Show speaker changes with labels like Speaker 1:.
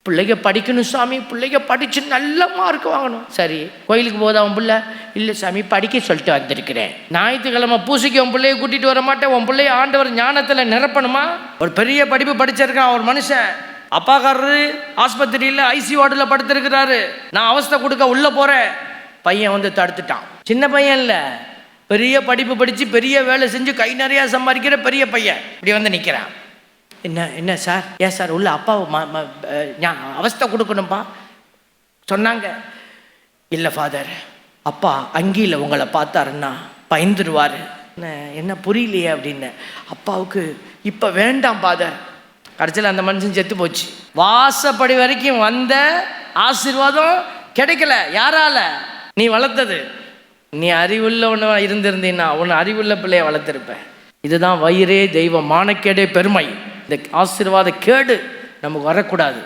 Speaker 1: பிள்ளைங்க படிக்கணும் சாமி, பிள்ளைங்க படித்து நல்ல மார்க் வாங்கணும். சரி, கோயிலுக்கு போதா உன் பிள்ளை? இல்லை சாமி, படிக்க சொல்லிட்டு வந்திருக்கிறேன். ஞாயிற்றுக்கிழமை பூசிக்கு உன் பிள்ளைய கூட்டிகிட்டு வர மாட்டேன். உன் பிள்ளைய ஆண்டவர் ஞானத்தில் நிரப்பணுமா? ஒரு பெரிய படிப்பு படிச்சிருக்கான் ஒரு மனுஷன். அப்பாக்காரரு ஆஸ்பத்திரியில் ஐசி வார்டில் படுத்திருக்கிறாரு. நான் அவஸ்தை கொடுக்க உள்ளே போகிறேன். பையன் வந்து தடுத்துட்டான். சின்ன பையன் இல்லை, பெரிய படிப்பு படித்து பெரிய வேலை செஞ்சு கை நிறையா சம்பாதிக்கிற பெரிய பையன் இப்படி வந்து நிற்கிறான். என்ன சார்? ஏன் சார் உள்ள அப்பாவை அவஸ்தை கொடுக்கணும்ப்பா சொன்னாங்க. இல்லை ஃபாதர், அப்பா அங்கியில் உங்களை பார்த்தாருன்னா பயந்துருவார். என்ன புரியலையே அப்படின்னு. அப்பாவுக்கு இப்போ வேண்டாம் ஃபாதர். கடைசியில் அந்த மனுஷன் செத்து போச்சு. வாசப்படி வரைக்கும் வந்த ஆசீர்வாதம் கிடைக்கல. யாரால? நீ வளர்த்தது. நீ அறிவுள்ளவன இருந்திருந்தீன்னா உன்னை அறிவுள்ள பிள்ளைய வளர்த்திருப்பேன். இதுதான் வயிறே தெய்வம், மானக்கேடே பெருமை. இந்த ஆசீர்வாத கேடு நமக்கு வரக்கூடாது.